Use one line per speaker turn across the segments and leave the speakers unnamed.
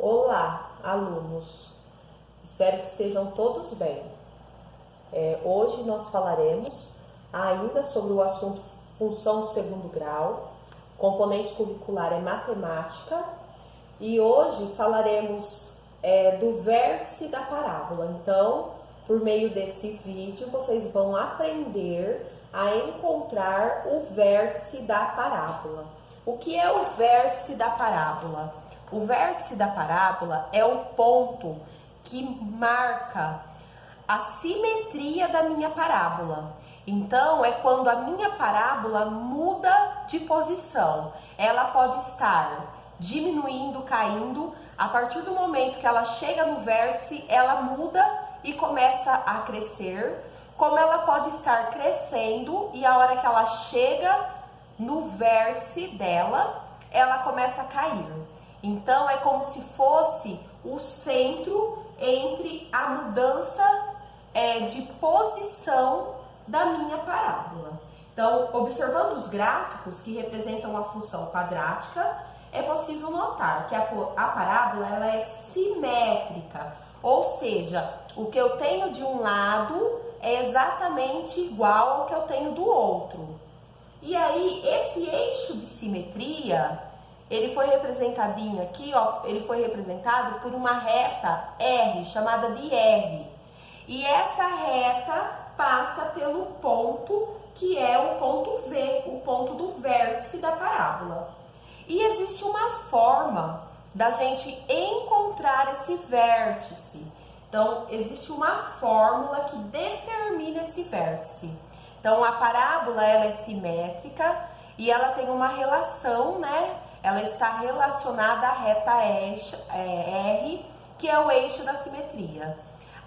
Olá, alunos! Espero que estejam todos bem. Hoje nós falaremos ainda sobre o assunto função do segundo grau, componente curricular é matemática, e hoje falaremos do vértice da parábola. Então, por meio desse vídeo, vocês vão aprender a encontrar o vértice da parábola. O que é o vértice da parábola? O vértice da parábola é o ponto que marca a simetria da minha parábola. Então, é quando a minha parábola muda de posição. Ela pode estar diminuindo, caindo. A partir do momento que ela chega no vértice, ela muda e começa a crescer. Como ela pode estar crescendo e a hora que ela chega no vértice dela, ela começa a cair. Então, é como se fosse o centro entre a mudança de posição da minha parábola. Então, observando os gráficos que representam a função quadrática, é possível notar que a parábola ela é simétrica, ou seja, o que eu tenho de um lado é exatamente igual ao que eu tenho do outro. E aí, esse eixo de simetria, ele foi representadinho aqui, ó, ele foi representado por uma reta R, chamada de R. E essa reta passa pelo ponto que é o ponto V, o ponto do vértice da parábola. E existe uma forma da gente encontrar esse vértice. Então, existe uma fórmula que determina esse vértice. Então, a parábola ela é simétrica e ela tem uma relação, né? Ela está relacionada à reta R, que é o eixo da simetria.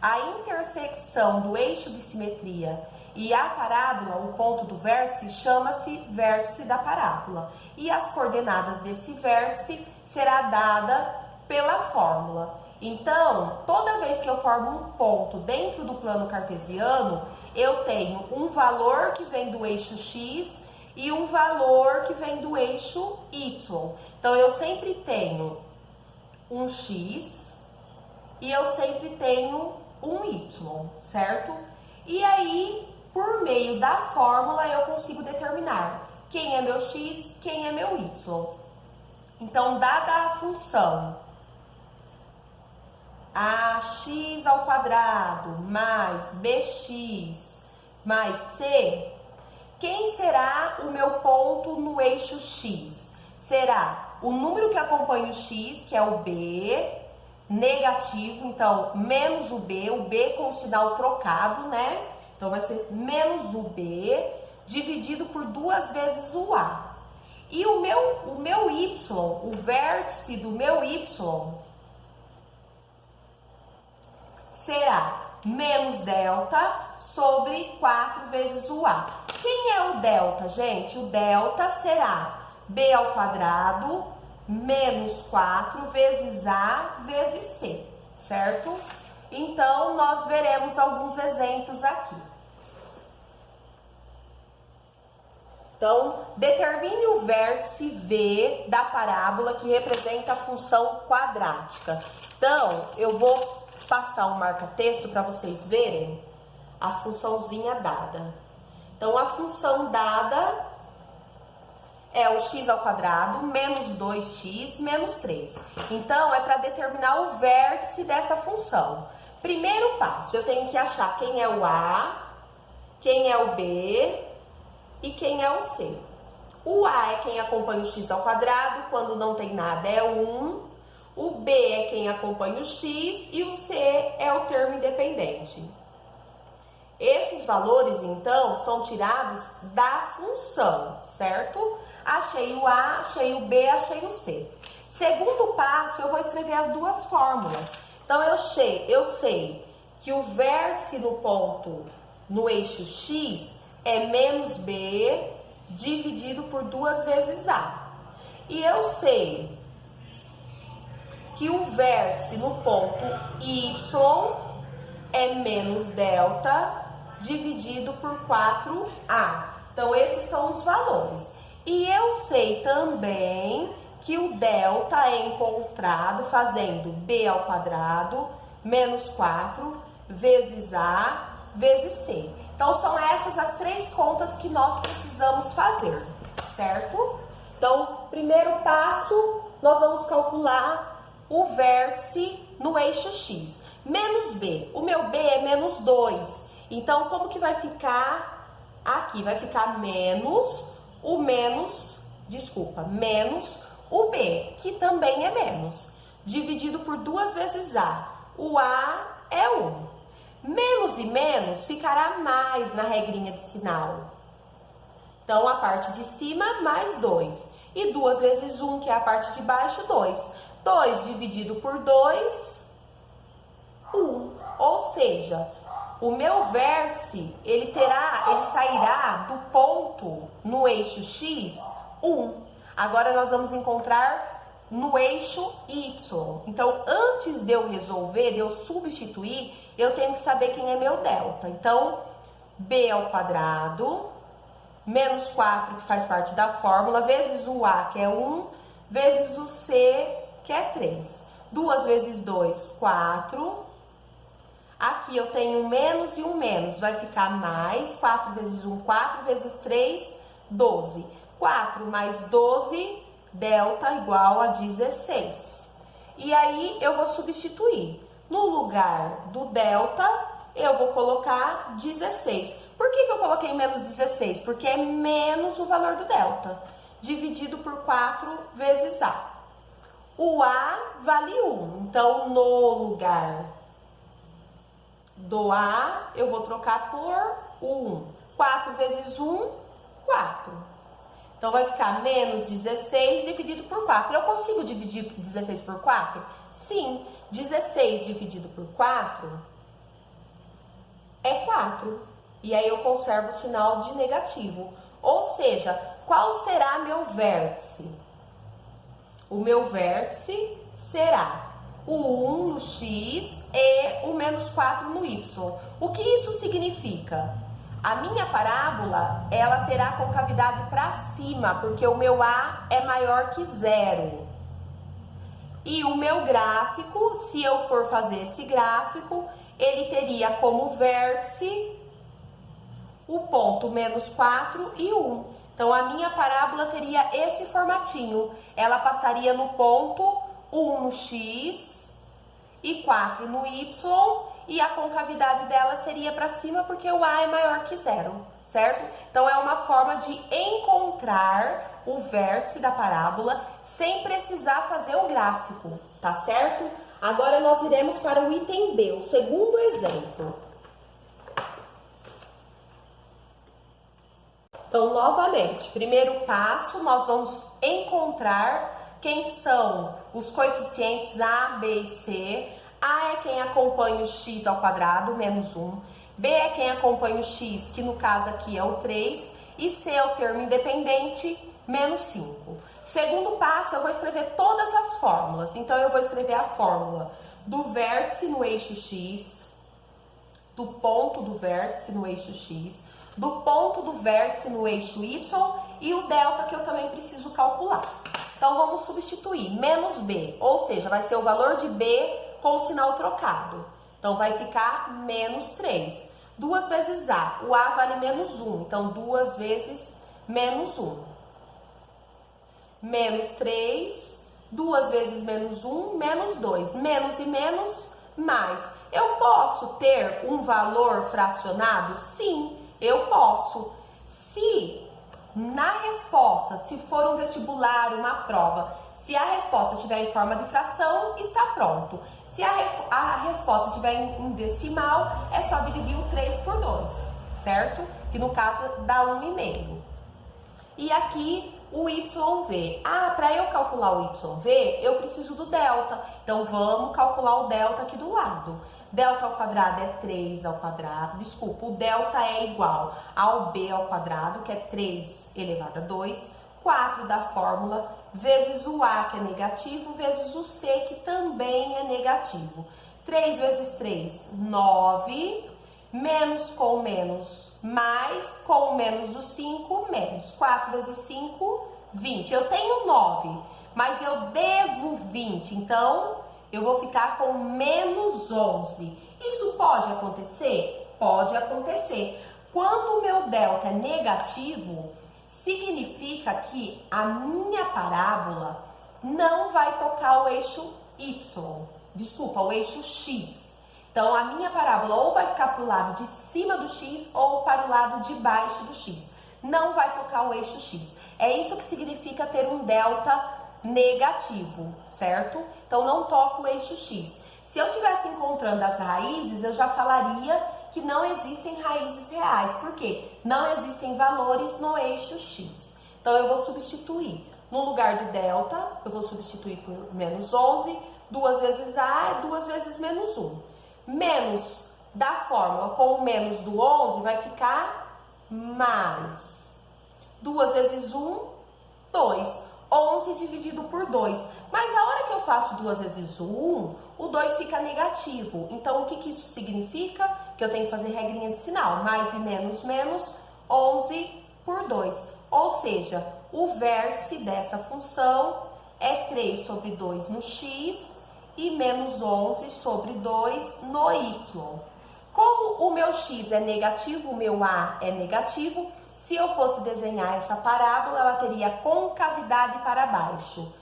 A intersecção do eixo de simetria e a parábola, o ponto do vértice, chama-se vértice da parábola. E as coordenadas desse vértice será dada pela fórmula. Então, toda vez que eu formo um ponto dentro do plano cartesiano, eu tenho um valor que vem do eixo X e um valor que vem do eixo Y. Então, eu sempre tenho um X e eu sempre tenho um Y, certo? E aí, por meio da fórmula, eu consigo determinar quem é meu X, quem é meu Y. Então, dada a função ax ao quadrado mais bx mais c, quem será o meu ponto no eixo X? Será o número que acompanha o X, que é o B, negativo, então menos o B com o sinal trocado, né? Então vai ser menos o B dividido por 2 vezes o A. E o meu Y, o vértice do meu Y, será menos delta sobre 4 vezes o A. Quem é o delta, gente? O delta será B ao quadrado menos 4 vezes A vezes C, certo? Então, nós veremos alguns exemplos aqui. Então, determine o vértice V da parábola que representa a função quadrática. Então, eu vou passar um marca-texto para vocês verem a funçãozinha dada. Então, a função dada é o x ao quadrado menos 2x menos 3. Então, é para determinar o vértice dessa função. Primeiro passo, eu tenho que achar quem é o A, quem é o B e quem é o C. O A é quem acompanha o x ao quadrado, quando não tem nada é 1. O B é quem acompanha o x e o C é o termo independente. Esses valores, então, são tirados da função, certo? Achei o A, achei o B, achei o C. Segundo passo, eu vou escrever as duas fórmulas. Então, eu sei que o vértice no ponto no eixo X é menos B dividido por 2 vezes A. E eu sei que o vértice no ponto Y é menos delta dividido por 4A. Então, esses são os valores. E eu sei também que o delta é encontrado fazendo b ao quadrado menos 4 vezes a vezes c. Então, são essas as três contas que nós precisamos fazer, certo? Então, primeiro passo, nós vamos calcular o vértice no eixo x. Menos b. O meu b é menos 2. Então, como que vai ficar aqui? Vai ficar menos o b, que também é menos, dividido por 2 vezes a. O a é 1. Menos e menos ficará mais na regrinha de sinal. Então, a parte de cima, mais 2. E 2 vezes 1, que é a parte de baixo, 2. 2 dividido por 2, 1. Ou seja, o meu vértice, ele sairá do ponto no eixo x, 1. Agora, nós vamos encontrar no eixo y. Então, antes de eu resolver, de eu substituir, eu tenho que saber quem é meu delta. Então, b ao quadrado, menos 4, que faz parte da fórmula, vezes o a, que é 1, vezes o c, que é 3. 2 vezes 2, 4. Aqui eu tenho um menos e um menos, vai ficar mais. 4 vezes 1, 4 vezes 3, 12. 4 mais 12, delta igual a 16. E aí, eu vou substituir. No lugar do delta, eu vou colocar 16. Por que eu coloquei menos 16? Porque é menos o valor do delta, dividido por 4 vezes a. O a vale 1. Então, no lugar do a, eu vou trocar por 1. 4 vezes 1, 4. Então, vai ficar menos 16 dividido por 4. Eu consigo dividir 16 por 4? Sim. 16 dividido por 4 é 4. E aí, eu conservo o sinal de negativo. Ou seja, qual será meu vértice? O meu vértice será o 1 no x e o menos 4 no y. O que isso significa? A minha parábola, ela terá concavidade para cima, porque o meu a é maior que 0. E o meu gráfico, se eu for fazer esse gráfico, ele teria como vértice o ponto menos 4 e 1. Então, a minha parábola teria esse formatinho. Ela passaria no ponto 1 no x e 4 no y, e a concavidade dela seria para cima porque o a é maior que 0, certo? Então, é uma forma de encontrar o vértice da parábola sem precisar fazer o gráfico, tá certo? Agora, nós iremos para o item B, o segundo exemplo. Então, novamente, primeiro passo, nós vamos encontrar quem são os coeficientes A, B e C. A é quem acompanha o x ao quadrado, menos 1. B é quem acompanha o x, que no caso aqui é o 3. E C é o termo independente, menos 5. Segundo passo, eu vou escrever todas as fórmulas. Então, eu vou escrever a fórmula do vértice no eixo x, do ponto do vértice no eixo x, do ponto do vértice no eixo y e o delta que eu também preciso calcular. Então, vamos substituir menos b, ou seja, vai ser o valor de b com o sinal trocado. Então, vai ficar menos 3. 2 vezes a. O a vale menos 1. Então, 2 vezes menos 1. Menos 3. 2 vezes menos 1, menos 2. Menos e menos, mais. Eu posso ter um valor fracionado? Sim, eu posso. Se na resposta, se for um vestibular, uma prova, se a resposta estiver em forma de fração, está pronto. Se a resposta estiver em decimal, é só dividir o 3 por 2, certo? Que no caso dá 1,5. E aqui o YV. Para eu calcular o YV, eu preciso do delta. Então, vamos calcular o delta aqui do lado. Delta ao quadrado é 3 ao quadrado. Desculpa, o delta é igual ao B ao quadrado, que é 3 elevado a 2. 4 da fórmula, vezes o A, que é negativo, vezes o C, que também é negativo. 3 vezes 3, 9. Menos com menos, mais, com menos do 5, menos. 4 vezes 5, 20. Eu tenho 9, mas eu devo 20, então eu vou ficar com menos 11. Isso pode acontecer? Pode acontecer. Quando o meu delta é negativo, significa que a minha parábola não vai tocar o eixo Y, desculpa, o eixo X. Então, a minha parábola ou vai ficar para o lado de cima do X ou para o lado de baixo do X. Não vai tocar o eixo X. É isso que significa ter um delta negativo, certo? Então, não toca o eixo X. Se eu estivesse encontrando as raízes, eu já falaria que não existem raízes reais. Por quê? Não existem valores no eixo X. Então, eu vou substituir. No lugar do delta, eu vou substituir por menos 11. 2 vezes A é 2 vezes menos 1. Menos da fórmula com o menos do 11 vai ficar mais. 2 vezes 1, 2. 11 dividido por 2. Mas a hora que eu faço 2 vezes 1, o 2 fica negativo. Então, o que isso significa? Que eu tenho que fazer regrinha de sinal. Mais e menos, menos, 11 por 2. Ou seja, o vértice dessa função é 3 sobre 2 no x e menos 11 sobre 2 no y. Como o meu x é negativo, o meu a é negativo, se eu fosse desenhar essa parábola, ela teria concavidade para baixo.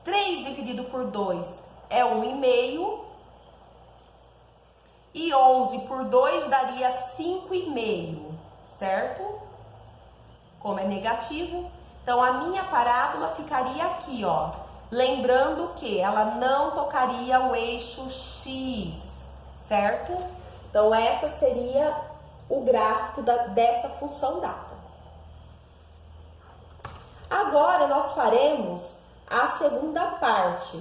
3 dividido por 2 é 1,5. E 11 por 2 daria 5,5, certo? Como é negativo. Então, a minha parábola ficaria aqui, ó. Lembrando que ela não tocaria o eixo X, certo? Então, essa seria o gráfico dessa função data. Agora, nós faremos a segunda parte,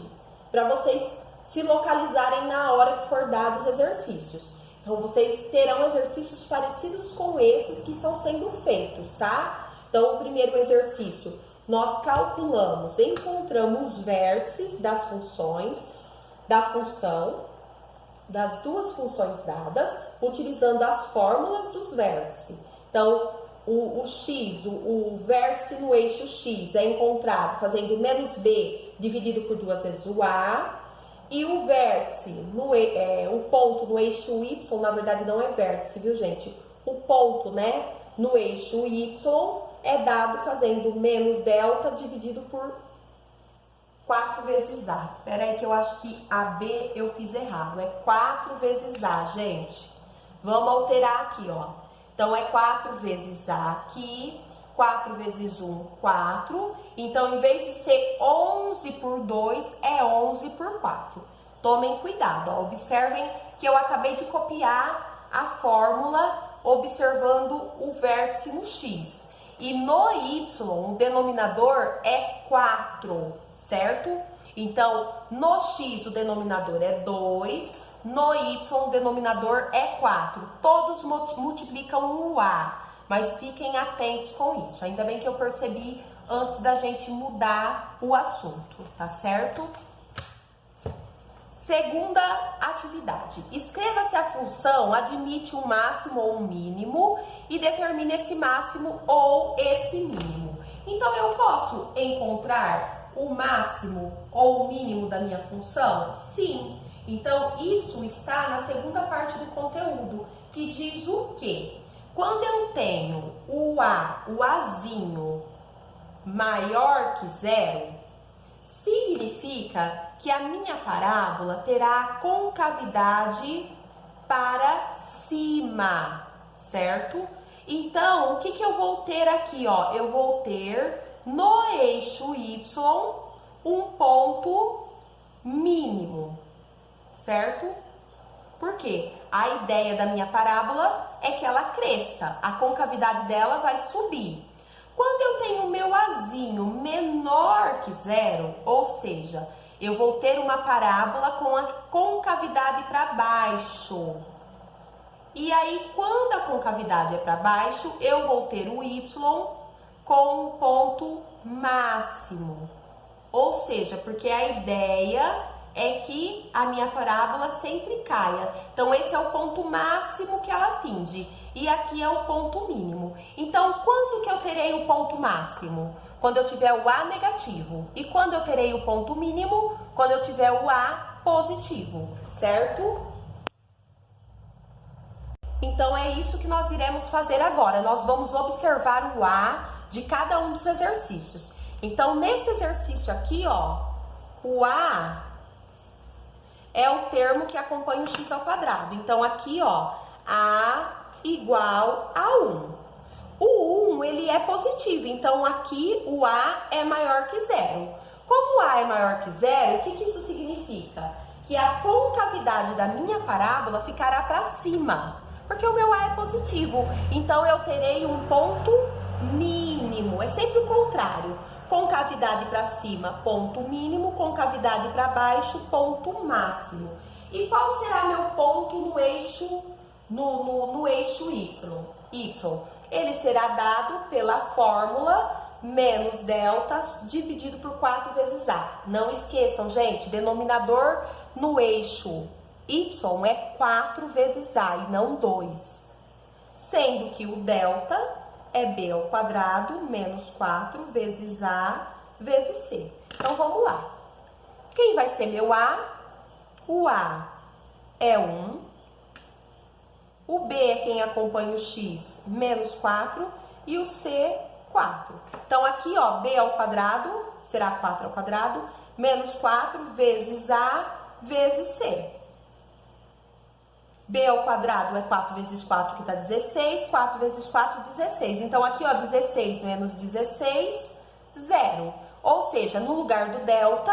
para vocês se localizarem na hora que for dados os exercícios. Então, vocês terão exercícios parecidos com esses que estão sendo feitos, tá? Então, o primeiro exercício, nós calculamos, encontramos vértices das funções, da função, das duas funções dadas, utilizando as fórmulas dos vértices. Então, o x, o vértice no eixo x é encontrado fazendo menos b dividido por 2 vezes o a, e o vértice, o ponto no eixo y, na verdade não é vértice, viu gente? O ponto, né, no eixo y é dado fazendo menos delta dividido por 4 vezes a. Espera aí que eu acho que a b eu fiz errado, é 4 vezes a, gente. Vamos alterar aqui, ó. Então, é 4 vezes a aqui, 4 vezes 1, 4. Então, em vez de ser 11 por 2, é 11 por 4. Tomem cuidado, ó. Observem que eu acabei de copiar a fórmula observando o vértice no x. E no y, o denominador é 4, certo? Então, no x o denominador é 2, no y o denominador é 4. Todos multiplicam o a, mas fiquem atentos com isso. Ainda bem que eu percebi antes da gente mudar o assunto, tá certo? Segunda atividade. Escreva se a função admite um máximo ou um mínimo e determine esse máximo ou esse mínimo. Então, eu posso encontrar o máximo ou o mínimo da minha função? Sim. Então, isso está na segunda parte do conteúdo, que diz o quê? Quando eu tenho o azinho maior que zero, significa que a minha parábola terá a concavidade para cima, certo? Então, o que eu vou ter aqui, ó? Eu vou ter no eixo Y um ponto mínimo, certo? Por quê? A ideia da minha parábola é que ela cresça, a concavidade dela vai subir. Quando eu tenho o meu azinho menor que zero, ou seja, eu vou ter uma parábola com a concavidade para baixo. E aí, quando a concavidade é para baixo, eu vou ter o y com um ponto máximo. Ou seja, porque a ideia é que a minha parábola sempre caia. Então, esse é o ponto máximo que ela atinge. E aqui é o ponto mínimo. Então, quando que eu terei o ponto máximo? Quando eu tiver o A negativo. E quando eu terei o ponto mínimo? Quando eu tiver o A positivo, certo? Então, é isso que nós iremos fazer agora. Nós vamos observar o A de cada um dos exercícios. Então, nesse exercício aqui, ó, o A é o termo que acompanha o x ao quadrado. Então, aqui, ó, A igual a 1. O 1, ele é positivo, então aqui o A é maior que zero. Como o A é maior que zero, o que isso significa? Que a concavidade da minha parábola ficará para cima, porque o meu A é positivo. Então, eu terei um ponto mínimo, é sempre o contrário. Concavidade para cima, ponto mínimo, concavidade para baixo, ponto máximo. E qual será meu ponto no eixo, no eixo y? Ele será dado pela fórmula menos delta dividido por 4 vezes A. Não esqueçam, gente, denominador no eixo y é 4 vezes A e não 2. Sendo que o delta é B ao quadrado menos 4 vezes A vezes C. Então, vamos lá. Quem vai ser meu A? O A é 1. O B é quem acompanha o x, menos 4. E o C, 4. Então, aqui, ó, B ao quadrado, será 4 ao quadrado, menos 4 vezes A vezes C. B ao quadrado é 4 vezes 4, que dá 16. 4 vezes 4, 16. Então, aqui, ó, 16 menos 16, 0. Ou seja, no lugar do delta,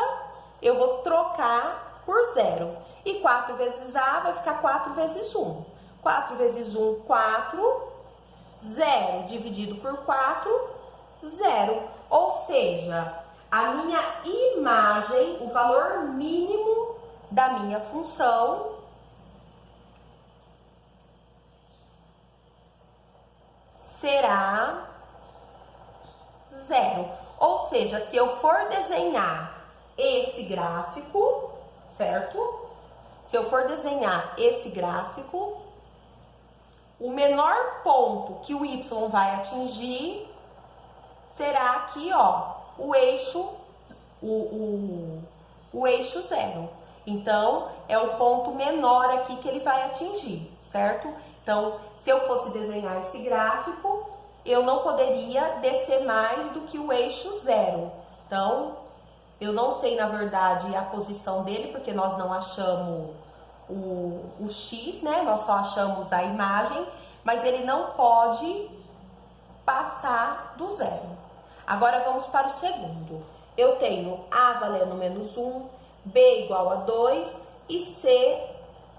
eu vou trocar por 0. E 4 vezes A vai ficar 4 vezes 1. 4 vezes 1, 4. 0 dividido por 4, 0. Ou seja, a minha imagem, o valor mínimo da minha função será 0. Ou seja, se eu for desenhar esse gráfico, certo? Se eu for desenhar esse gráfico, o menor ponto que o y vai atingir será aqui, ó, o eixo, o eixo 0. Então, é o ponto menor aqui que ele vai atingir, certo? Então, se eu fosse desenhar esse gráfico, eu não poderia descer mais do que o eixo 0. Então, eu não sei, na verdade, a posição dele, porque nós não achamos o x, né? Nós só achamos a imagem, mas ele não pode passar do 0. Agora, vamos para o segundo. Eu tenho A valendo menos 1, B igual a 2 e C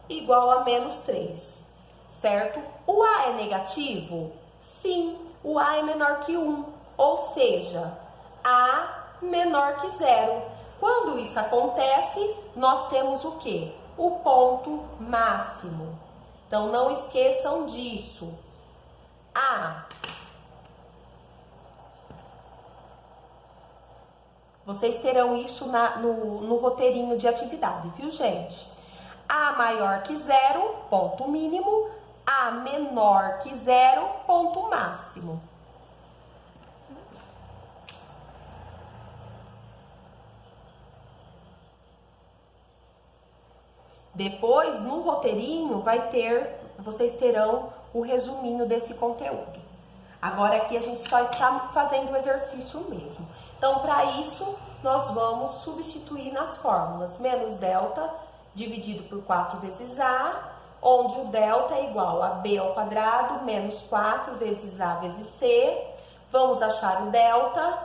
igual a menos 3, certo? O A é negativo? Sim, o A é menor que 1, ou seja, A menor que 0. Quando isso acontece, nós temos o quê? O ponto máximo. Então, não esqueçam disso. A. Vocês terão isso no roteirinho de atividade, viu, gente? A maior que 0, ponto mínimo. A menor que 0, ponto máximo. Depois, no roteirinho, vocês terão o resuminho desse conteúdo. Agora, aqui a gente só está fazendo o exercício mesmo. Então, para isso, nós vamos substituir nas fórmulas. Menos delta dividido por 4 vezes A, onde o delta é igual a B ao quadrado menos 4 vezes A vezes C. Vamos achar o delta.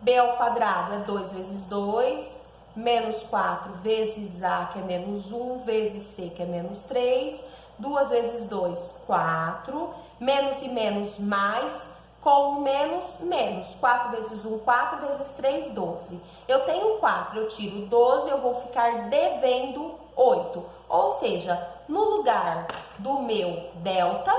B ao quadrado é 2 vezes 2. Menos 4 vezes A, que é menos 1, vezes C, que é menos 3. 2 vezes 2, 4. Menos e menos, mais. Com menos, menos. 4 vezes 1, 4. Vezes 3, 12. Eu tenho 4, eu tiro 12, eu vou ficar devendo 8. Ou seja, no lugar do meu delta,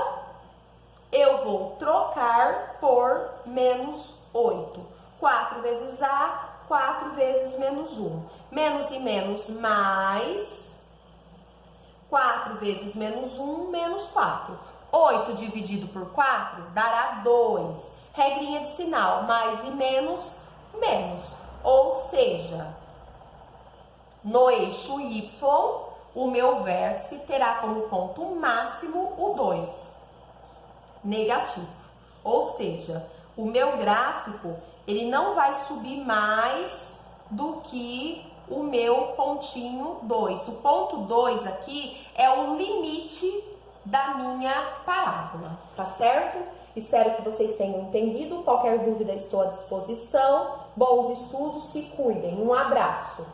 eu vou trocar por menos 8. 4 vezes A, 4 vezes menos 1. Menos e menos, mais. 4 vezes menos 1, menos 4. 8 dividido por 4 dará 2. Regrinha de sinal, mais e menos menos. Ou seja, no eixo Y, o meu vértice terá como ponto máximo o 2, negativo. Ou seja, o meu gráfico, ele não vai subir mais do que o meu pontinho 2. O ponto 2 aqui é o limite da minha parábola, tá certo? Espero que vocês tenham entendido. Qualquer dúvida, estou à disposição. Bons estudos, se cuidem. Um abraço.